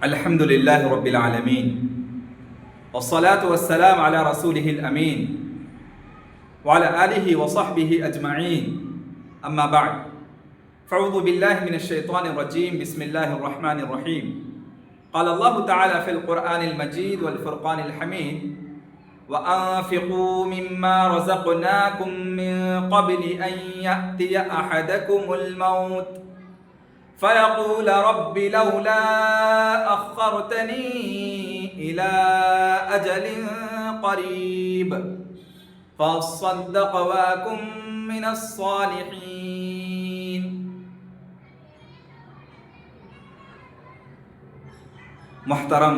الحمد لله رب العالمين والصلاة والسلام على رسوله الأمين وعلى آله وصحبه أجمعين أما بعد فأعوذ بالله من الشيطان الرجيم بسم الله الرحمن الرحيم قال الله تعالى في القرآن المجيد والفرقان الحميد وأنفقوا مما رزقناكم من قبل أن يأتي أحدكم الموت فيقول رب لولا أخرتني إلى أجل قريب فأصدق وأكن من الصالحين. محترم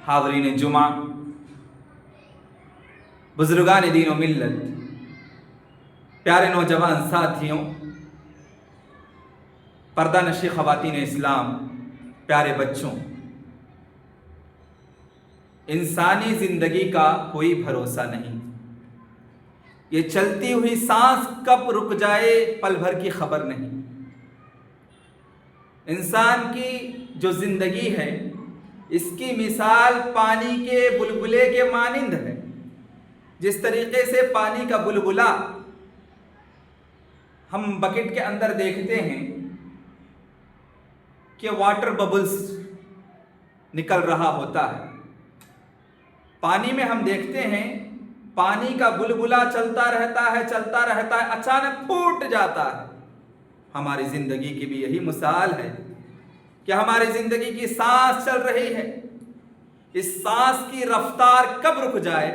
حاضرین جمعہ، بزرگان دین و ملت، پیارے نوجوان ساتھیوں، پردہ نشی خواتین اسلام، پیارے بچوں، انسانی زندگی کا کوئی بھروسہ نہیں. یہ چلتی ہوئی سانس کب رک جائے پل بھر کی خبر نہیں. انسان کی جو زندگی ہے اس کی مثال پانی کے بلبلے کے مانند ہے. جس طریقے سے پانی کا بلبلا ہم بکٹ کے اندر دیکھتے ہیں کہ واٹر ببلز نکل رہا ہوتا ہے، پانی میں ہم دیکھتے ہیں پانی کا بلبلا چلتا رہتا ہے، اچانک پھوٹ جاتا ہے. ہماری زندگی کی بھی یہی مثال ہے کہ ہماری زندگی کی سانس چل رہی ہے، اس سانس کی رفتار کب رک جائے،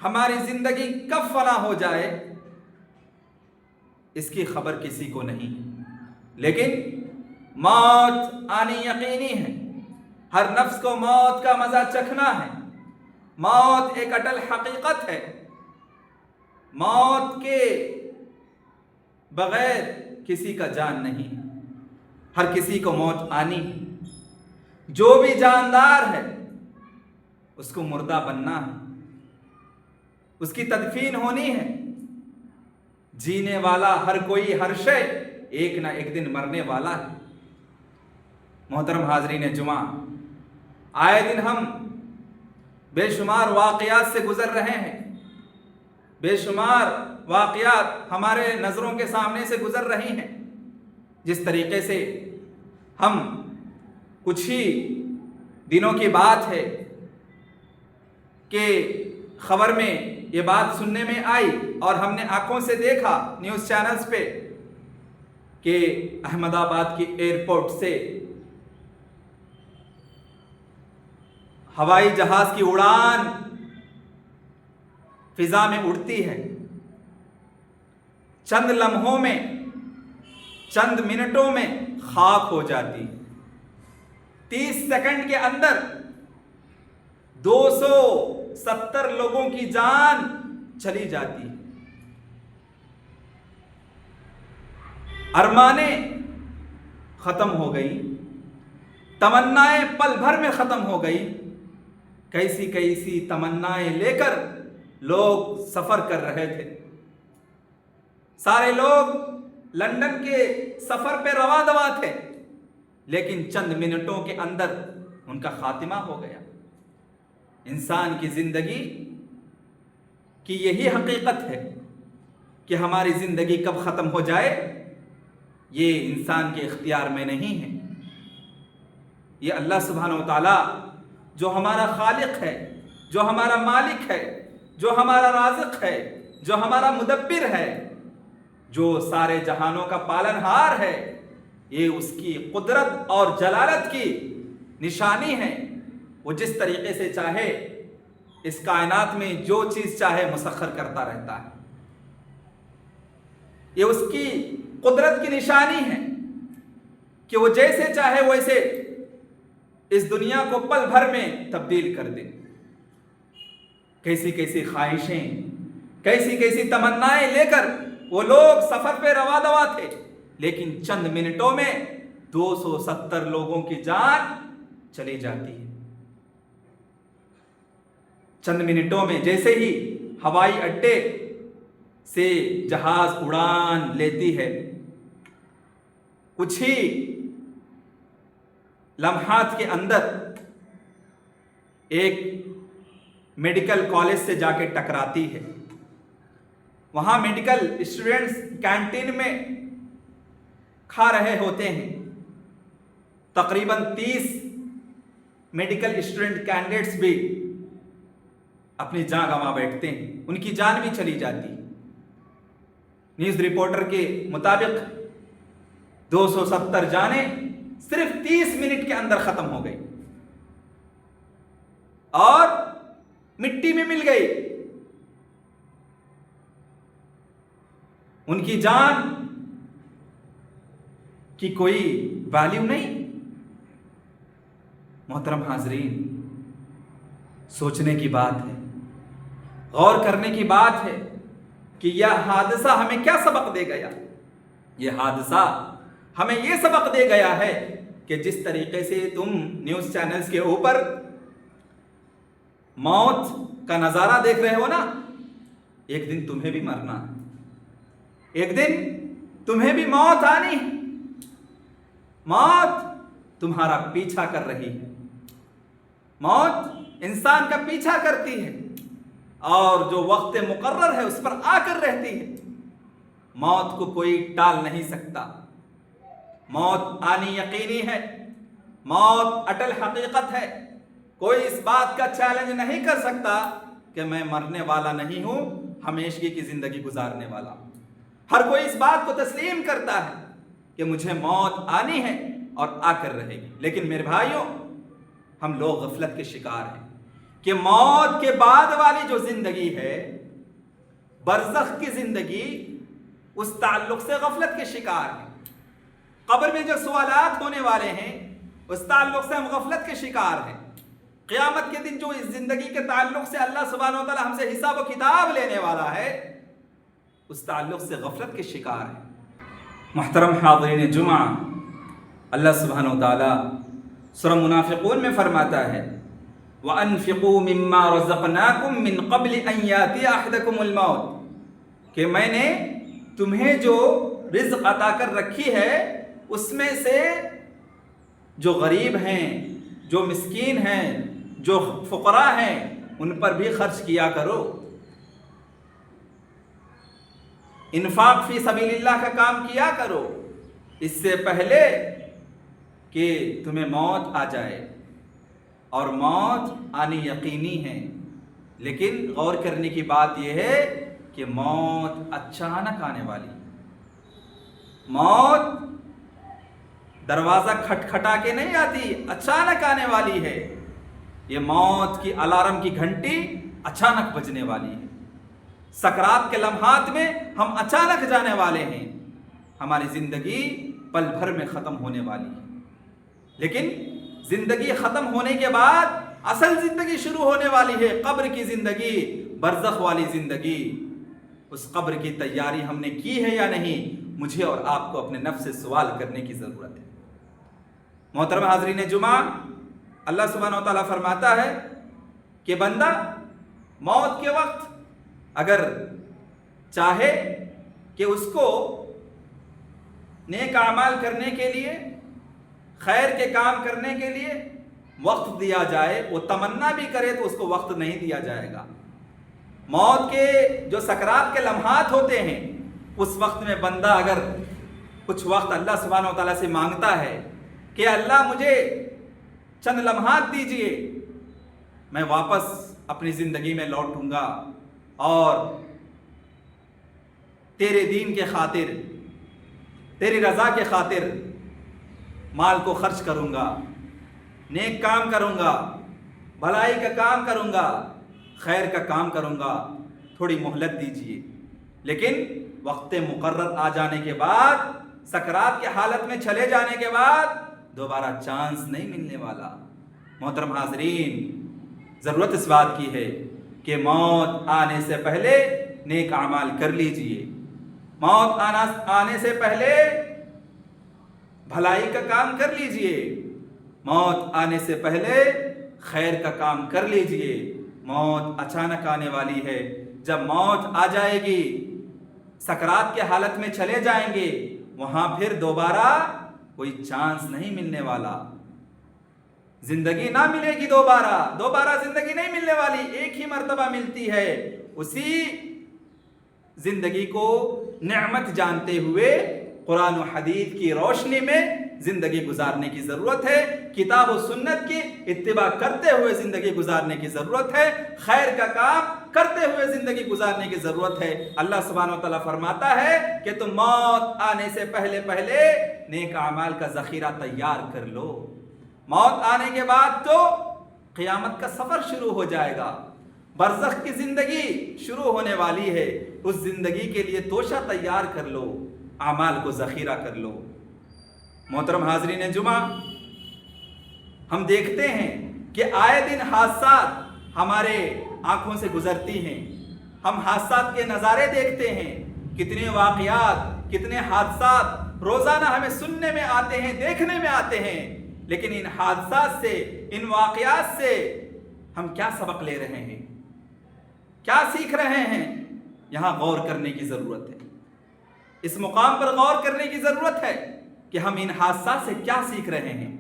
ہماری زندگی کب فنا ہو جائے، اس کی خبر کسی کو نہیں. لیکن موت آنی یقینی ہے. ہر نفس کو موت کا مزہ چکھنا ہے. موت ایک اٹل حقیقت ہے. موت کے بغیر کسی کا جان نہیں. ہر کسی کو موت آنی ہے. جو بھی جاندار ہے اس کو مردہ بننا ہے، اس کی تدفین ہونی ہے. جینے والا ہر کوئی ہر شے ایک نہ ایک دن مرنے والا ہے. محترم حاضرین جمعہ، آئے دن ہم بے شمار واقعات سے گزر رہے ہیں. بے شمار واقعات ہمارے نظروں کے سامنے سے گزر رہی ہیں. جس طریقے سے ہم کچھ ہی دنوں کی بات ہے کہ خبر میں یہ بات سننے میں آئی اور ہم نے آنکھوں سے دیکھا نیوز چینلز پہ کہ احمد آباد کی ایئرپورٹ سے ہوائی جہاز کی اڑان فضا میں اڑتی ہے، چند لمحوں میں، چند منٹوں میں خاک ہو جاتی. 30 سیکنڈ کے اندر 270 لوگوں کی جان چلی جاتی. ارمانیں ختم ہو گئی، تمنائیں پل بھر میں ختم ہو گئی. کیسی کیسی تمنائیں لے کر لوگ سفر کر رہے تھے. سارے لوگ لندن کے سفر پہ رواں دواں تھے، لیکن چند منٹوں کے اندر ان کا خاتمہ ہو گیا. انسان کی زندگی کی یہی حقیقت ہے کہ ہماری زندگی کب ختم ہو جائے یہ انسان کے اختیار میں نہیں ہے. یہ اللہ سبحانہ و تعالی جو ہمارا خالق ہے، جو ہمارا مالک ہے، جو ہمارا رازق ہے، جو ہمارا مدبر ہے، جو سارے جہانوں کا پالنہار ہے، یہ اس کی قدرت اور جلالت کی نشانی ہے. وہ جس طریقے سے چاہے اس کائنات میں جو چیز چاہے مسخر کرتا رہتا ہے. یہ اس کی قدرت کی نشانی ہے کہ وہ جیسے چاہے ویسے اس دنیا کو پل بھر میں تبدیل کر دے. کیسی کیسی خواہشیں، کیسی کیسی تمنائیں لے کر وہ لوگ سفر پہ رواں دواں تھے، لیکن چند منٹوں میں 270 لوگوں کی جان چلی جاتی ہے. چند منٹوں میں جیسے ہی ہوائی اڈے سے جہاز اڑان لیتی ہے، کچھ ہی لمحات کے اندر ایک میڈیکل کالج سے جا کے ٹکراتی ہے. وہاں میڈیکل اسٹوڈنٹس کینٹین میں کھا رہے ہوتے ہیں. تقریباً 30 میڈیکل اسٹوڈنٹ کینڈیڈیٹس بھی اپنی جان گنوا بیٹھتے ہیں, ان کی جان بھی چلی جاتی. نیوز رپورٹر کے مطابق 270 جانیں صرف 30 منٹ کے اندر ختم ہو گئی اور مٹی میں مل گئی. ان کی جان کی کوئی ویلیو نہیں. محترم حاضرین, سوچنے کی بات ہے, غور کرنے کی بات ہے کہ یہ حادثہ ہمیں کیا سبق دے گیا. یہ حادثہ ہمیں یہ سبق دے گیا ہے کہ جس طریقے سے تم نیوز چینلز کے اوپر موت کا نظارہ دیکھ رہے ہو نا, ایک دن تمہیں بھی مرنا ہے, ایک دن تمہیں بھی موت آنی ہے. موت تمہارا پیچھا کر رہی ہے, موت انسان کا پیچھا کرتی ہے اور جو وقت مقرر ہے اس پر آ کر رہتی ہے. موت کو کوئی ٹال نہیں سکتا. موت آنی یقینی ہے, موت اٹل حقیقت ہے. کوئی اس بات کا چیلنج نہیں کر سکتا کہ میں مرنے والا نہیں ہوں, ہمیشگی کی زندگی گزارنے والا. ہر کوئی اس بات کو تسلیم کرتا ہے کہ مجھے موت آنی ہے اور آ کر رہے گی. لیکن میرے بھائیوں, ہم لوگ غفلت کے شکار ہیں کہ موت کے بعد والی جو زندگی ہے, برزخ کی زندگی, اس تعلق سے غفلت کے شکار ہیں. قبر میں جو سوالات ہونے والے ہیں اس تعلق سے ہم غفلت کے شکار ہیں. قیامت کے دن جو اس زندگی کے تعلق سے اللہ سبحانہ و تعالی ہم سے حساب و کتاب لینے والا ہے, اس تعلق سے غفلت کے شکار ہیں. محترم حاضرین جمعہ, اللہ سبحانہ و تعالی سورہ منافقون میں فرماتا ہے وَأَنفِقُوا مِمَّا رَزَقْنَاكُم مِّن قَبْلِ أَن يَأْتِيَ أَحَدَكُمُ الْمَوْتُ, کہ میں نے تمہیں جو رزق عطا کر رکھی ہے اس میں سے جو غریب ہیں, جو مسکین ہیں, جو فقراء ہیں, ان پر بھی خرچ کیا کرو. انفاق فی سبیل اللہ کا کام کیا کرو اس سے پہلے کہ تمہیں موت آ جائے. اور موت آنی یقینی ہے, لیکن غور کرنے کی بات یہ ہے کہ موت اچانک آنے والی. موت دروازہ کھٹکھٹا کے نہیں آتی, اچانک آنے والی ہے. یہ موت کی الارم کی گھنٹی اچانک بجنے والی ہے. سکرات کے لمحات میں ہم اچانک جانے والے ہیں. ہماری زندگی پل بھر میں ختم ہونے والی ہے. لیکن زندگی ختم ہونے کے بعد اصل زندگی شروع ہونے والی ہے, قبر کی زندگی, برزخ والی زندگی. اس قبر کی تیاری ہم نے کی ہے یا نہیں, مجھے اور آپ کو اپنے نفس سے سوال کرنے کی ضرورت ہے. محترم حاضرین جمعہ, اللہ سبحانہ و تعالیٰ فرماتا ہے کہ بندہ موت کے وقت اگر چاہے کہ اس کو نیک اعمال کرنے کے لیے, خیر کے کام کرنے کے لیے وقت دیا جائے, وہ تمنا بھی کرے تو اس کو وقت نہیں دیا جائے گا. موت کے جو سکرات کے لمحات ہوتے ہیں اس وقت میں بندہ اگر کچھ وقت اللہ سبحانہ و تعالیٰ سے مانگتا ہے کہ اللہ مجھے چند لمحات دیجئے, میں واپس اپنی زندگی میں لوٹوں گا اور تیرے دین کے خاطر, تیری رضا کے خاطر مال کو خرچ کروں گا, نیک کام کروں گا, بھلائی کا کام کروں گا, خیر کا کام کروں گا, تھوڑی مہلت دیجئے. لیکن وقت مقرر آ جانے کے بعد, سکرات کی حالت میں چلے جانے کے بعد دوبارہ چانس نہیں ملنے والا. محترم حاضرین, ضرورت اس بات کی ہے کہ موت آنے سے پہلے نیک اعمال کر لیجئے. موت آنے سے پہلے بھلائی کا کام کر لیجئے. موت آنے سے پہلے خیر کا کام کر لیجئے. موت اچانک آنے والی ہے. جب موت آ جائے گی, سکرات کے حالت میں چلے جائیں گے, وہاں پھر دوبارہ کوئی چانس نہیں ملنے والا. जिंदगी ना मिलेगी दोबारा जिंदगी नहीं मिलने वाली, एक ही मर्तबा मिलती है। उसी जिंदगी को नेमत जानते हुए कुरान और हदीस की रोशनी में जिंदगी गुजारने की जरूरत है। किताब और सुन्नत की इत्तिबा करते हुए जिंदगी गुजारने की जरूरत है। खैर का काम करते हुए जिंदगी गुजारने की जरूरत है। अल्लाह सुब्हानहू व तआला फरमाता है कि तुम मौत आने से पहले पहले नेक अमाल का जखीरा तैयार कर लो। मौत आने के बाद तो क़यामत का सफर शुरू हो जाएगा, बरज़ख की जिंदगी शुरू होने वाली है। उस जिंदगी के लिए तोशा तैयार कर लो, अमाल को जखीरा कर लो। मोहतरम हाज़रीन जुमा, हम देखते हैं कि आए दिन हादसात हमारे आंखों से गुजरती हैं। हम हादसात के नज़ारे देखते हैं, कितने वाक़यात, कितने हादसात रोज़ाना हमें सुनने में आते हैं, देखने में आते हैं। लेकिन इन हादसात से, इन वाक़यात से हम क्या सबक ले रहे हैं, क्या सीख रहे हैं, यहाँ गौर करने की ज़रूरत है। इस मुकाम पर गौर करने की ज़रूरत है कि हम इन हादसात से क्या सीख रहे हैं।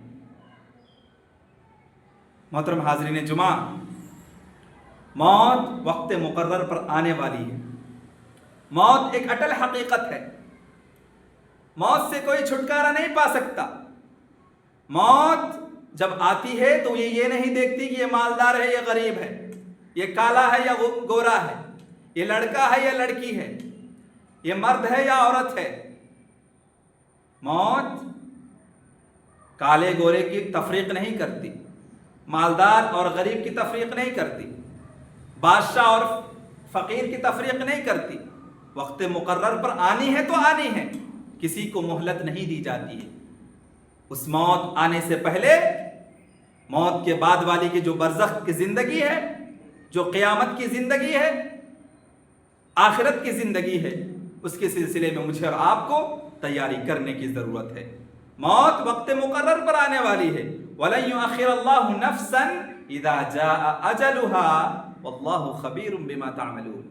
मोहतरम हाज़रीन जुमा, मौत वक्त मुकर्रर पर आने वाली है। मौत एक अटल हकीकत है। मौत से कोई छुटकारा नहीं पा सकता। मौत जब आती है तो ये नहीं देखती कि ये मालदार है या गरीब है, ये काला है या गोरा है, ये लड़का है या लड़की है, ये मर्द है या औरत है। मौत काले गोरे की तफरीक नहीं करती, मालदार और गरीब की तफरीक नहीं करती, बादशाह और फकीर की तफरीक नहीं करती। वक्त मुकर्रर पर आनी है तो आनी है, किसी को मोहलत नहीं दी जाती है। उस मौत आने से पहले, मौत के बाद वाली की जो बरज़ख की ज़िंदगी है, जो क़यामत की ज़िंदगी है, आखिरत की ज़िंदगी है, उसके सिलसिले में मुझे और आपको तैयारी करने की ज़रूरत है। मौत वक्त मुकर्रर पर आने वाली है। वलन युअख्खिरल्लाहु नफ्सन इज़ा जाअ अजलुहा वल्लाहु खबीरुम बिमा तअमलून,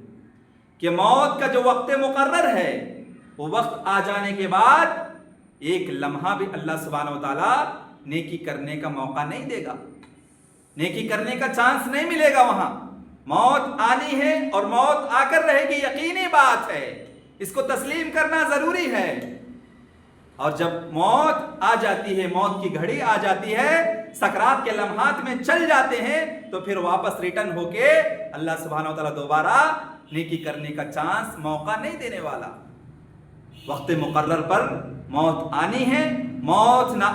कि मौत का जो वक्त मुकर्रर है, वो वक्त आ जाने के बाद एक लम्हा भी अल्लाह सुब्हानहू व तआला नेकी करने का मौका नहीं देगा, नेकी करने का चांस नहीं मिलेगा। वहां मौत आनी है और मौत आकर रहेगी, यकीनी बात है, इसको तस्लीम करना जरूरी है। और जब मौत आ जाती है, मौत की घड़ी आ जाती है, सकरात के लम्हात में चल जाते हैं, तो फिर वापस रिटर्न होके अल्लाह सुब्हानहू व तआला दोबारा नेकी करने का चांस, मौका नहीं देने वाला। वक्त मुकर्रर पर मौत आनी है। मौत ना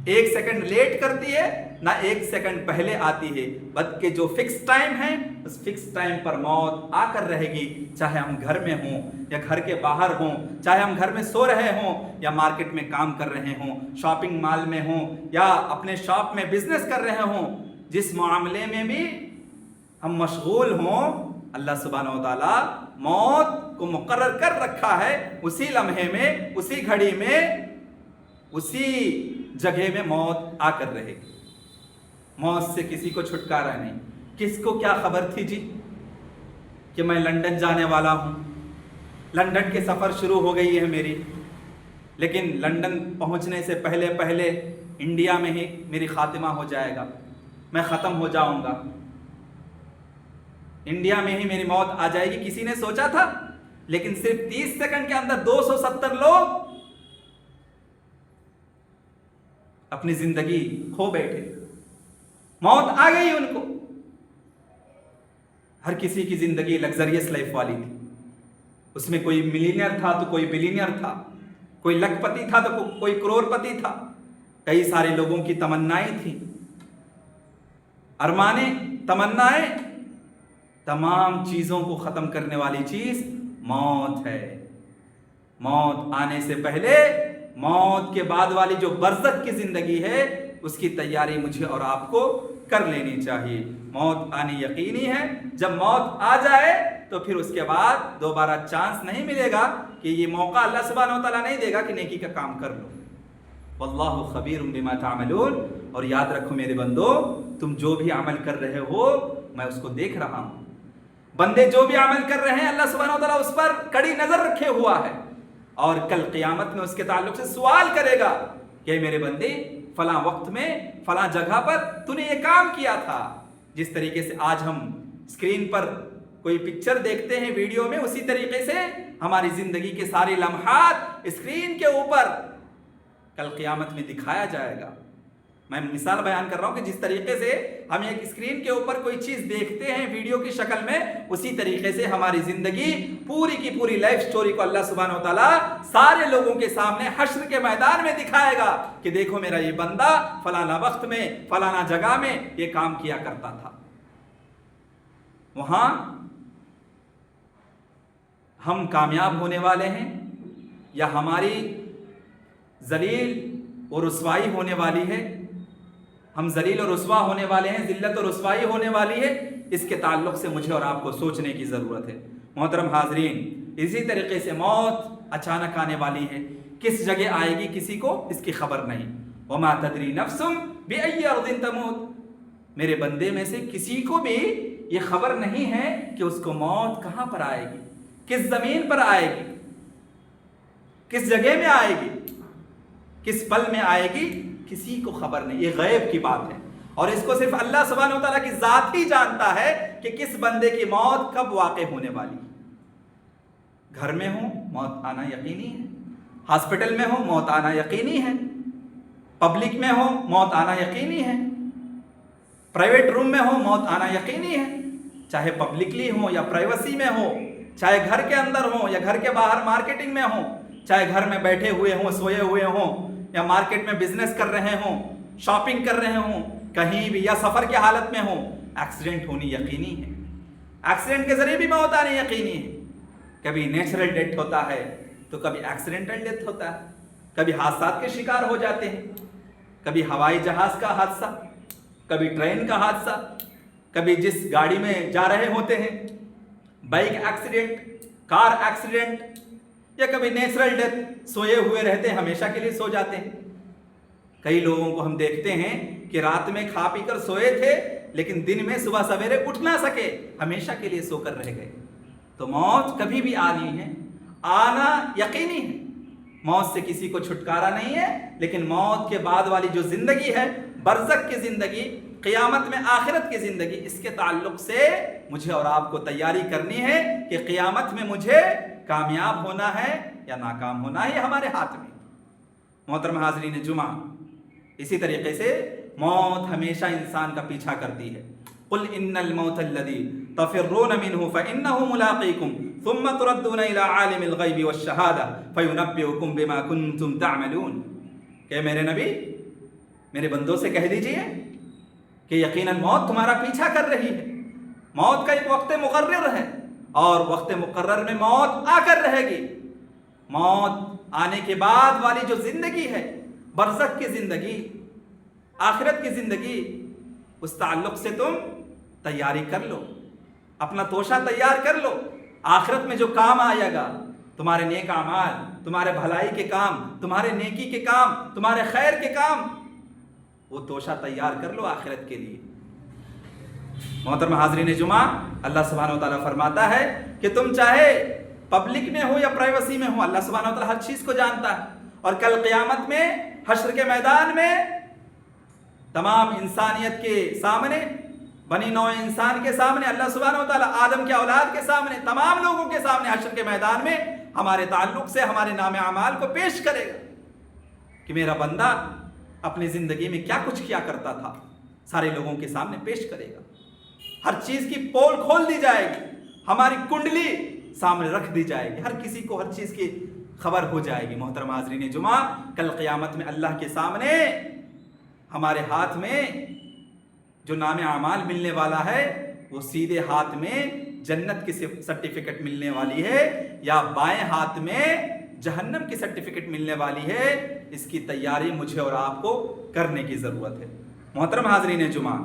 एक सेकंड लेट करती है, ना एक सेकंड पहले आती है, बल्कि जो फिक्स टाइम है, उस फिक्स टाइम पर मौत आकर रहेगी। चाहे हम घर में हों या घर के बाहर हों, चाहे हम घर में सो रहे हों या मार्केट में काम कर रहे हों, शॉपिंग मॉल में हों या अपने शॉप में बिजनेस कर रहे हों, जिस मामले में भी हम मशगूल हों, अल्लाह सुब्हानहू व तआला मौत को मुकर्रर कर रखा है। उसी लम्हे में, उसी घड़ी में, उसी जगह में मौत आकर रहेगी। मौत से किसी को छुटकारा नहीं। किसको क्या खबर थी जी कि मैं लंदन जाने वाला हूँ, लंदन के सफ़र शुरू हो गई है मेरी, लेकिन लंदन पहुँचने से पहले पहले इंडिया में ही मेरी खातिमा हो जाएगा, मैं ख़त्म हो जाऊँगा, इंडिया में ही मेरी मौत आ जाएगी। किसी ने सोचा था? लेकिन सिर्फ 30 सेकंड के अंदर 270 लोग अपनी जिंदगी खो बैठे, मौत आ गई उनको। हर किसी की जिंदगी लग्जरियस लाइफ वाली थी, उसमें कोई मिलीनियर था तो कोई बिलीनियर था, कोई लखपति था तो कोई करोड़पति था। कई सारे लोगों की तमन्नाएं थी, अरमाने, तमन्नाएं। तमाम चीजों को खत्म करने वाली चीज मौत है। मौत आने से पहले, मौत के बाद वाली जो बरज़ख की जिंदगी है, उसकी तैयारी मुझे और आपको कर लेनी चाहिए। मौत आनी यकीनी है। जब मौत आ जाए तो फिर उसके बाद दोबारा चांस नहीं मिलेगा, कि ये मौका अल्लाह सुब्हानहू व तआला नहीं देगा कि नेकी का काम कर लो। वल्लाहु खबीरुम बिमा तामलून। और याद रखो मेरे बंदो, तुम जो भी अमल कर रहे हो मैं उसको देख रहा हूं। बंदे जो भी अमल कर रहे हैं, अल्लाह सुब्हानहू व तआला उस पर कड़ी नजर रखे हुआ है, और कल क़यामत में उसके ताल्लुक से सवाल करेगा कि मेरे बंदे फलां वक्त में फलां जगह पर तूने ये काम किया था। जिस तरीके से आज हम स्क्रीन पर कोई पिक्चर देखते हैं वीडियो में, उसी तरीके से हमारी जिंदगी के सारे लम्हात स्क्रीन के ऊपर कल क़यामत में दिखाया जाएगा। मैं मिसाल बयान कर रहा हूं कि जिस तरीके से हम एक स्क्रीन के ऊपर कोई चीज देखते हैं वीडियो की शक्ल में, उसी तरीके से हमारी जिंदगी पूरी की पूरी लाइफ स्टोरी को अल्लाह सुब्हानहू व तआला सारे लोगों के सामने हश्र के मैदान में दिखाएगा कि देखो मेरा ये बंदा फलाना वक्त में फलाना जगह में ये काम किया करता था। वहां हम कामयाब होने वाले हैं या हमारी जलील और रुसवाई होने वाली है, हम जलील और रुसवा होने वाले हैं, जिल्लत और रुसवाई होने वाली है, इसके ताल्लुक से मुझे और आपको सोचने की ज़रूरत है। मोहतरम हाजरीन, इसी तरीके से मौत अचानक आने वाली है, किस जगह आएगी किसी को इसकी खबर नहीं। वमा तदरी नफ्सुम बिअय्यि अर्दिन तमूत, मेरे बंदे में से किसी को भी ये खबर नहीं है कि उसको मौत कहाँ पर आएगी, किस ज़मीन पर आएगी, किस जगह में आएगी, किस पल में आएगी, किसी को खबर नहीं। ये गैब की बात है और इसको सिर्फ अल्लाह सुब्हानहू व तआला की ज़ात ही जानता है कि किस बंदे की मौत कब वाक़े होने वाली। घर में हो मौत आना यकीनी है, हॉस्पिटल में हो मौत आना यकीनी है, पब्लिक में हो मौत आना यकीनी है, प्राइवेट रूम में हो मौत आना यकीनी है, चाहे पब्लिकली हो या प्राइवेसी में हो, चाहे घर के अंदर हो या घर के बाहर मार्केटिंग में हो, चाहे घर में बैठे हुए हों, सोए हुए हों, या मार्केट में बिजनेस कर रहे हों, शॉपिंग कर रहे हों, कहीं भी या सफ़र की हालत में हों, एक्सीडेंट होनी यकीनी है। एक्सीडेंट के ज़रिए भी मौत आनी यकीनी है। कभी नेचुरल डेथ होता है तो कभी एक्सीडेंटल डेथ होता है, कभी हादसा के शिकार हो जाते हैं, कभी हवाई जहाज़ का हादसा, कभी ट्रेन का हादसा, कभी जिस गाड़ी में जा रहे होते हैं बाइक एक्सीडेंट, कार एक्सीडेंट, या कभी नेचुरल डेथ, सोए हुए रहते हैं, हमेशा के लिए सो जाते हैं। कई लोगों को हम देखते हैं कि रात में खा पी कर सोए थे लेकिन दिन में सुबह सवेरे उठ ना सके, हमेशा के लिए सोकर रह गए। तो मौत कभी भी आनी है, आना यकीनी है, मौत से किसी को छुटकारा नहीं है। लेकिन मौत के बाद वाली जो जिंदगी है, बरज़ख की जिंदगी, क़यामत में आखिरत की जिंदगी, इसके ताल्लुक से मुझे और आपको तैयारी करनी है कि क़यामत में मुझे कामयाब होना है या नाकाम होना है, हमारे हाथ में। मोहतरम हाज़रीन जुमा, इसी तरीके से मौत हमेशा इंसान का पीछा करती है। कुल इन्नल मौतल्लज़ी तफ़िर्रून मिन्हु फ़इन्नहु मुलाक़ीकुम सुम्मा तुरद्दूना इला आलिमिल ग़ैबि वश्शहादा फ़युनब्बिउकुम बिमा कुन्तुम तअमलून। कि मेरे नबी, मेरे बंदों से कह दीजिए कि यकीनन मौत तुम्हारा पीछा कर रही है। मौत का एक वक्त मुक़र्रर है और वक्त मुक़र्रर में मौत आकर रहेगी। मौत आने के बाद वाली जो जिंदगी है, बरज़ख की जिंदगी, आखिरत की जिंदगी, उस ताल्लुक से तुम तैयारी कर लो, अपना तोशा तैयार कर लो। आखिरत में जो काम आएगा, तुम्हारे नेक आमाल, तुम्हारे भलाई के काम, तुम्हारे नेकी के काम, तुम्हारे खैर के काम, वो तोशा तैयार कर लो आखिरत के लिए। मोहतरम हाज़रीन जुमा, अल्लाह सुब्हानहू व तआला फरमाता है कि तुम चाहे पब्लिक में हो या प्राइवेसी में हो, अल्लाह सुब्हानहू व तआला हर चीज़ को जानता है। और कल क़यामत में हश्र के मैदान में तमाम इंसानियत के सामने, बनी नौ इंसान के सामने, अल्लाह सुब्हानहू व तआला आदम के औलाद के सामने, तमाम लोगों के सामने हश्र के मैदान में हमारे ताल्लुक से हमारे नाम अमाल को पेश करेगा कि मेरा बंदा अपनी ज़िंदगी में क्या कुछ किया करता था, सारे लोगों के सामने पेश करेगा। हर चीज़ की पोल खोल दी जाएगी, हमारी कुंडली सामने रख दी जाएगी, हर किसी को हर चीज़ की खबर हो जाएगी। मोहतरम हाज़रीन जुमा, कल क़यामत में अल्लाह के सामने हमारे हाथ में जो नाम अमाल मिलने वाला है, वो सीधे हाथ में जन्नत की सर्टिफिकेट मिलने वाली है या बाएं हाथ में जहन्नम की सर्टिफिकेट मिलने वाली है। इसकी तैयारी मुझे और आपको करने की ज़रूरत है। मोहतरम हाज़रीन जुमा,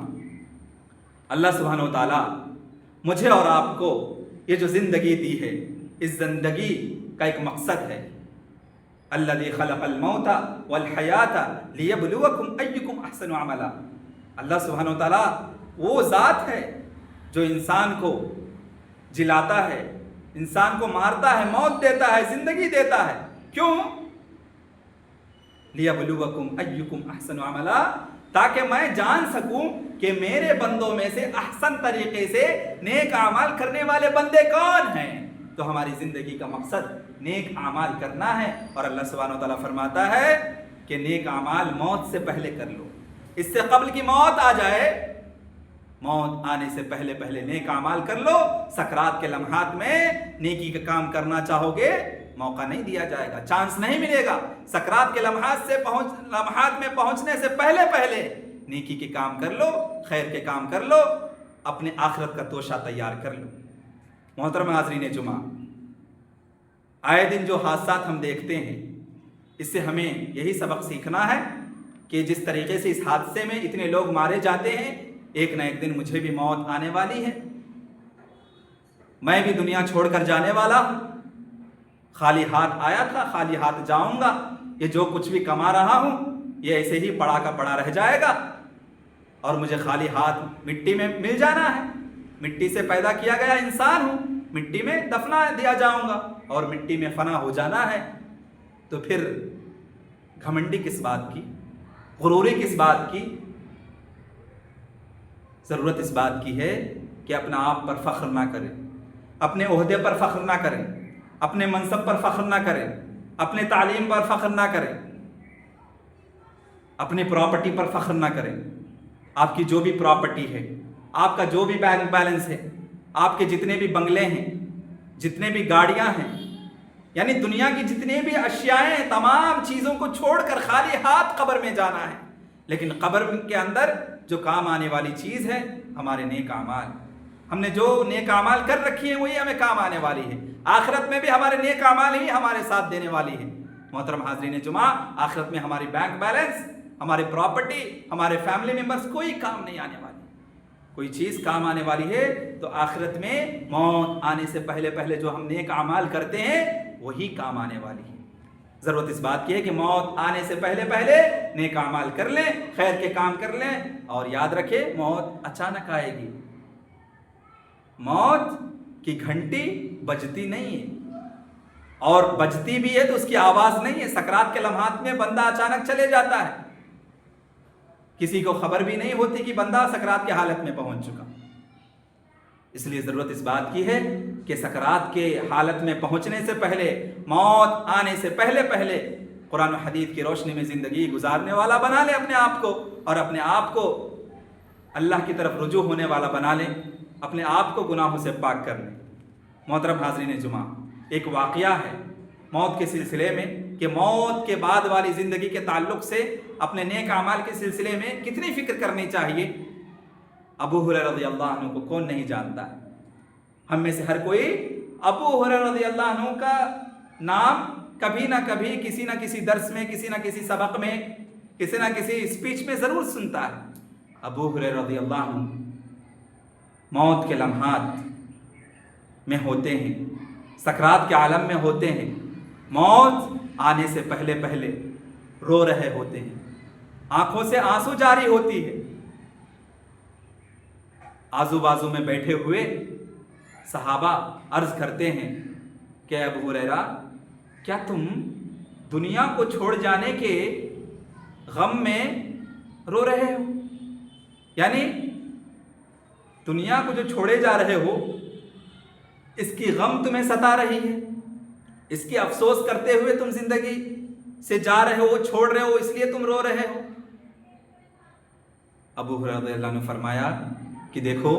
अल्लाह सुब्हानहू व तआला मुझे और आपको ये जो ज़िंदगी दी है, इस ज़िंदगी का एक मकसद है। अल्लज़ी खलक़ल मौता वल हयाता लियब्लुवकुम अय्युकुम अहसनु अमला। अल्लाह सुब्हानहू व तआला वो ज़ात है जो इंसान को जिलाता है, इंसान को मारता है, मौत देता है, ज़िंदगी देता है। क्यों? लियबलुवकुम अय्युकुम अहसनु अमला, ताकि मैं जान सकूं कि मेरे बंदों में से अहसन तरीके से नेक आमाल करने वाले बंदे कौन हैं। तो हमारी ज़िंदगी का मकसद नेक आमाल करना है। और अल्लाह सुब्हानहू व तआला फरमाता है कि नेक आमाल मौत से पहले कर लो, इससे कबल की मौत आ जाए, मौत आने से पहले पहले नेक आमाल कर लो। सकरात के लम्हात में नेकी का काम करना चाहोगे, मौका नहीं दिया जाएगा, चांस नहीं मिलेगा। सकरात के लम्हात में पहुंचने से पहले पहले नेकी के काम कर लो, खैर के काम कर लो, अपने आखिरत का तोशा तैयार कर लो। मोहतरम हाज़रीन जुमा, आए दिन जो हादसात हम देखते हैं, इससे हमें यही सबक सीखना है कि जिस तरीके से इस हादसे में इतने लोग मारे जाते हैं, एक ना एक दिन मुझे भी मौत आने वाली है। मैं भी दुनिया छोड़कर जाने वाला हूं। खाली हाथ आया था, खाली हाथ जाऊंगा। ये जो कुछ भी कमा रहा हूं, ये ऐसे ही पड़ा का पड़ा रह जाएगा और मुझे खाली हाथ मिट्टी में मिल जाना है। मिट्टी से पैदा किया गया इंसान हूं, मिट्टी में दफना दिया जाऊंगा और मिट्टी में फना हो जाना है। तो फिर घमंडी किस बात की, गुरूरी किस बात की? ज़रूरत इस बात की है कि अपना आप पर फ़ख्र ना करें, अपने ओहदे पर फ़ख्र ना करें, अपने मनसब पर फ़ख्र ना करें, अपने तालीम पर फ़ख्र ना करें, अपनी प्रॉपर्टी पर फ़ख्र ना करें। आपकी जो भी प्रॉपर्टी है, आपका जो भी बैंक बैलेंस है, आपके जितने भी बंगले हैं, जितने भी गाड़ियां हैं, यानी दुनिया की जितनी भी अशियाएं, तमाम चीज़ों को छोड़कर खाली हाथ कब्र में जाना है। लेकिन कब्र के अंदर जो काम आने वाली चीज़ है हमारे नेक आमाल। हमने जो नेक आमाल कर रखी है वही हमें काम आने वाली है। आखिरत में भी हमारे नेक आमाल ही हमारे साथ देने वाली है। मोहतरम हाज़रीन जुमा, आखिरत में हमारी बैंक बैलेंस, हमारी प्रॉपर्टी, हमारे फैमिली मेंबर्स कोई काम नहीं आने वाली। कोई चीज़ काम आने वाली है तो आखिरत में मौत आने से पहले पहले जो हम नेक आमाल करते हैं वही काम आने वाली है। ज़रूरत इस बात की है कि मौत आने से पहले पहले नेक आमाल कर लें, खैर के काम कर लें। और याद रखें, मौत अचानक आएगी। मौत की घंटी बजती नहीं है और बजती भी है तो उसकी आवाज़ नहीं है। सकरात के लम्हात में बंदा अचानक चले जाता है, किसी को खबर भी नहीं होती कि बंदा सकरात के हालत में पहुंच चुका। इसलिए ज़रूरत इस बात की है कि सकरात के हालत में पहुंचने से पहले, मौत आने से पहले पहले कुरान और हदीस की रोशनी में ज़िंदगी गुजारने वाला बना ले अपने आप को, और अपने आप को अल्लाह की तरफ रुजू होने वाला बना लें, अपने आप को गुनाहों से पाक कर लें। मोहतरम हाज़रीन जुमा, एक वाक़या है मौत के सिलसिले में कि मौत के बाद वाली ज़िंदगी के ताल्लुक़ से अपने नेक आमाल के सिलसिले में कितनी फ़िक्र करनी चाहिए। अबू हुरैरा रज़ियल्लाहु अन्हु को कौन नहीं जानता है? हम में से हर कोई अबू हुरैरा रज़ियल्लाहु अन्हु का नाम कभी ना कभी किसी ना किसी दर्स में, किसी ना किसी सबक में, किसी ना किसी स्पीच में ज़रूर सुनता है। अबू हुरैरा रज़ियल्लाहु अन्हु मौत के लम्हात में होते हैं, सकरात के आलम में होते हैं, मौत आने से पहले पहले रो रहे होते हैं, आंखों से आंसू जारी होती है। आजू बाजू में बैठे हुए सहाबा अर्ज करते हैं कि अबू हुरैरा, क्या तुम दुनिया को छोड़ जाने के गम में रो रहे हो? यानी दुनिया को जो छोड़े जा रहे हो, इसकी गम तुम्हें सता रही है, इसकी अफसोस करते हुए तुम जिंदगी से जा रहे हो, छोड़ रहे हो, इसलिए तुम रो रहे हो। अबू हुरैरा रज़ियल्लाहु अन्हु ने फरमाया कि देखो,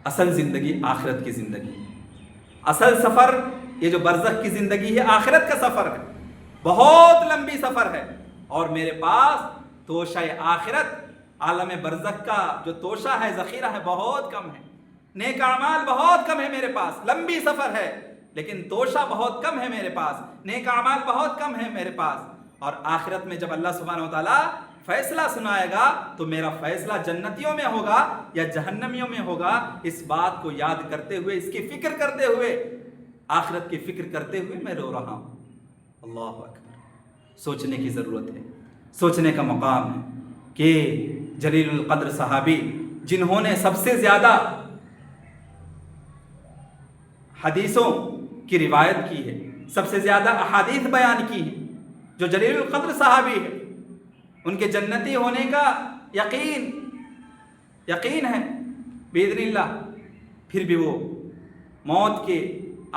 असल ज़िंदगी आखिरत की ज़िंदगी, असल सफ़र ये जो बरज़ख की ज़िंदगी है, आखिरत का सफ़र है, बहुत लंबी सफ़र है। और मेरे पास तोशा आखिरत, आलम बरज़ख का जो तोशा है, ज़ख़ीरा है, बहुत कम है। नेक आमाल बहुत कम है मेरे पास। लंबी सफ़र है लेकिन तोशा बहुत कम है मेरे पास, नेक आमाल बहुत कम है मेरे पास। और आखिरत में जब अल्लाह सुब्हानहू व तआला फैसला सुनाएगा तो मेरा फैसला जन्नतियों में होगा या जहन्नमियों में होगा। इस बात को याद करते हुए, इसकी फ़िक्र करते हुए, आखिरत की फ़िक्र करते हुए मैं रो रहा हूँ। अल्लाह अकबर। सोचने की ज़रूरत है, सोचने का मकाम है कि जलीलुल क़द्र सहाबी, जिन्होंने सबसे ज़्यादा हदीसों की रिवायत की है, सबसे ज़्यादा अहादीस बयान की है, جو جلیل القدر صحابی ہے، ان کے جنتی ہونے کا یقین ہے باذن اللہ، پھر بھی وہ موت کے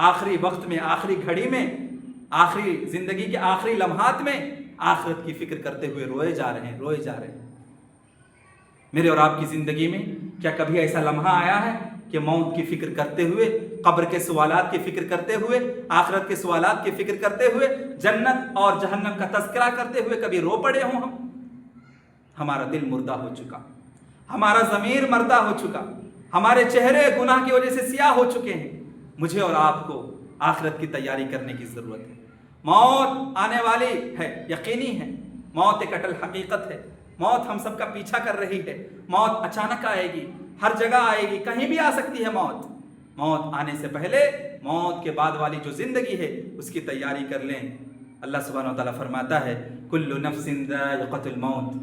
آخری وقت میں، آخری گھڑی میں، آخری زندگی کے آخری لمحات میں آخرت کی فکر کرتے ہوئے روئے جا رہے ہیں۔ میرے اور آپ کی زندگی میں کیا کبھی ایسا لمحہ آیا ہے کہ موت کی فکر کرتے ہوئے، قبر کے سوالات کی فکر کرتے ہوئے، آخرت کے سوالات کی فکر کرتے ہوئے، جنت اور جہنم کا تذکرہ کرتے ہوئے کبھی رو پڑے ہوں ہم؟ ہمارا دل مردہ ہو چکا، ہمارا ضمیر مردہ ہو چکا، ہمارے چہرے گناہ کی وجہ سے سیاہ ہو چکے ہیں۔ مجھے اور آپ کو آخرت کی تیاری کرنے کی ضرورت ہے۔ موت آنے والی ہے، یقینی ہے، موت ایک اٹل حقیقت ہے، موت ہم سب کا پیچھا کر رہی ہے، موت اچانک آئے گی، ہر جگہ آئے گی، کہیں بھی آ سکتی ہے موت آنے سے پہلے موت کے بعد والی جو زندگی ہے اس کی تیاری کر لیں۔ اللہ سبحانہ و تعالیٰ فرماتا ہے کل نفس ذائقۃ الموت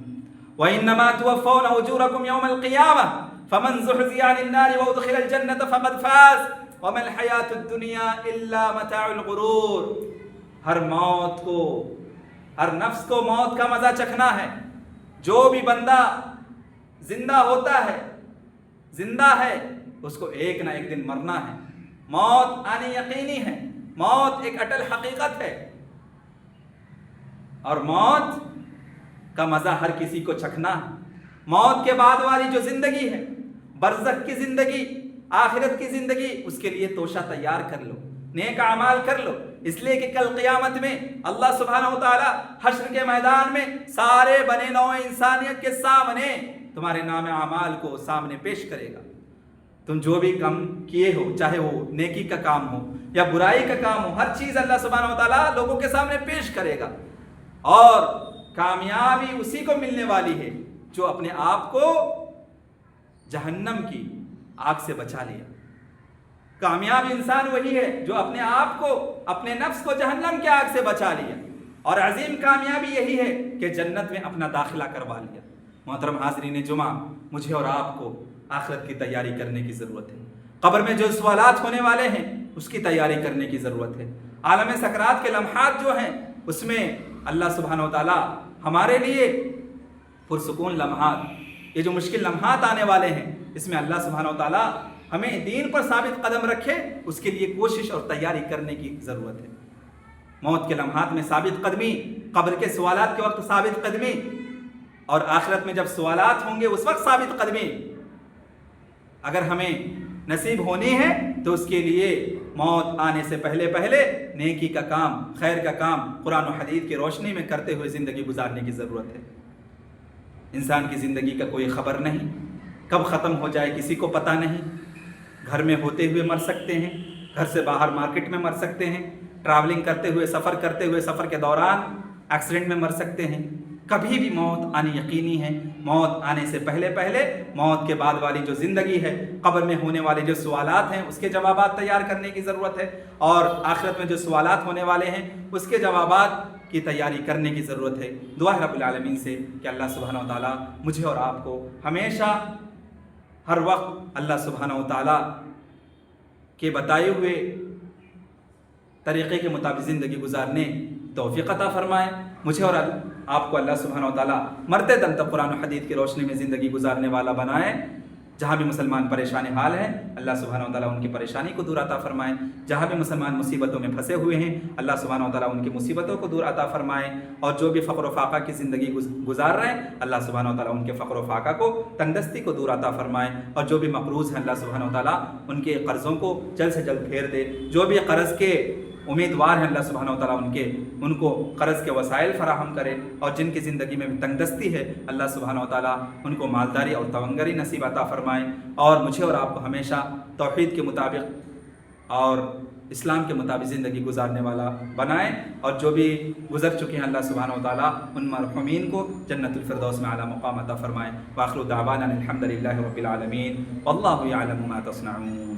وانما توفون اجورکم یوم القیامہ فمن زحزح عن النار وادخل الجنۃ فقد فاز وما الحیاۃ الدنیا الا متاع الغرور۔ ہر نفس کو موت کا مزہ چکھنا ہے۔ جو بھی بندہ زندہ ہے اس کو ایک نہ ایک دن مرنا ہے۔ موت آنی یقینی ہے، موت ایک اٹل حقیقت ہے، اور موت کا مزہ ہر کسی کو چکھنا ہے۔ موت کے بعد والی جو زندگی ہے، برزخ کی زندگی، آخرت کی زندگی، اس کے لیے توشہ تیار کر لو، نیک اعمال کر لو، اس لیے کہ کل قیامت میں اللہ سبحانہ و تعالی حشر کے میدان میں سارے بنے نوع انسانیت کے سامنے تمہارے نام اعمال کو سامنے پیش کرے گا۔ تم جو بھی کام کیے ہو، چاہے وہ نیکی کا کام ہو یا برائی کا کام ہو، ہر چیز اللہ سبحانہ و تعالی لوگوں کے سامنے پیش کرے گا، اور کامیابی اسی کو ملنے والی ہے جو اپنے آپ کو جہنم کی آگ سے بچا لیا۔ کامیاب انسان وہی ہے جو اپنے آپ کو، اپنے نفس کو جہنم کی آگ سے بچا لیا، اور عظیم کامیابی یہی ہے کہ جنت میں اپنا داخلہ کروا لیا۔ محترم حاضرین جمعہ، مجھے اور آپ کو آخرت کی تیاری کرنے کی ضرورت ہے۔ قبر میں جو سوالات ہونے والے ہیں اس کی تیاری کرنے کی ضرورت ہے۔ عالم سکرات کے لمحات جو ہیں اس میں اللہ سبحانہ و تعالی ہمارے لیے پرسکون لمحات، یہ جو مشکل لمحات آنے والے ہیں، اس میں اللہ سبحانہ و تعالی ہمیں دین پر ثابت قدم رکھے، اس کے لیے کوشش اور تیاری کرنے کی ضرورت ہے۔ موت کے لمحات میں ثابت قدمی، قبر کے سوالات کے وقت ثابت قدمی، اور آخرت میں جب سوالات ہوں گے اس وقت ثابت قدمی اگر ہمیں نصیب ہونی ہے تو اس کے لیے موت آنے سے پہلے نیکی کا کام، خیر کا کام قرآن و حدیث کی روشنی میں کرتے ہوئے زندگی گزارنے کی ضرورت ہے۔ انسان کی زندگی کا کوئی خبر نہیں، کب ختم ہو جائے کسی کو پتہ نہیں۔ گھر میں ہوتے ہوئے مر سکتے ہیں، گھر سے باہر مارکیٹ میں مر سکتے ہیں، ٹریولنگ کرتے ہوئے، سفر کرتے ہوئے، سفر کے دوران ایکسیڈنٹ میں مر سکتے ہیں۔ کبھی بھی موت آنی یقینی ہے۔ موت آنے سے پہلے موت کے بعد والی جو زندگی ہے، قبر میں ہونے والے جو سوالات ہیں اس کے جوابات تیار کرنے کی ضرورت ہے، اور آخرت میں جو سوالات ہونے والے ہیں اس کے جوابات کی تیاری کرنے کی ضرورت ہے۔ دعا ہے رب العالمین سے کہ اللہ سبحانہ و تعالیٰ مجھے اور آپ کو ہمیشہ ہر وقت اللہ سبحانہ و تعالیٰ کے بتائے ہوئے طریقے کے مطابق زندگی گزارنے توفیق عطا فرمائے۔ مجھے اور آپ کو اللہ سبحانہ و تعالیٰ مرتے دم تک قرآن و حدیث کی روشنی میں زندگی گزارنے والا بنائے۔ جہاں بھی مسلمان پریشان حال ہیں اللہ سبحانہ و تعالیٰ ان کی پریشانی کو دور عطا فرمائے۔ جہاں بھی مسلمان مصیبتوں میں پھنسے ہوئے ہیں اللہ سبحانہ و تعالیٰ ان کی مصیبتوں کو دور عطا فرمائے، اور جو بھی فقر و فاقہ کی زندگی گزار رہے ہیں اللہ سبحانہ و تعالیٰ ان کے فقر و فاقہ کو، تنگدستی کو دور عطا فرمائے، اور جو بھی مقروض ہیں اللہ سبحانہ و تعالیٰ ان کے قرضوں کو جلد سے جلد پھیر دے۔ جو بھی قرض کے امیدوار ہیں اللہ سبحانہ و تعالیٰ ان کو قرض کے وسائل فراہم کرے، اور جن کی زندگی میں تنگدستی ہے اللہ سبحانہ و تعالیٰ ان کو مالداری اور تونگری نصیب عطا فرمائے، اور مجھے اور آپ کو ہمیشہ توحید کے مطابق اور اسلام کے مطابق زندگی گزارنے والا بنائے، اور جو بھی گزر چکے ہیں اللہ سبحانہ و تعالیٰ ان مرحومین کو جنت الفردوس میں اعلیٰ مقام عطا فرمائے۔ وآخر دعوانا الحمد للہ رب العالمین واللہ یعلم ما تصنعون۔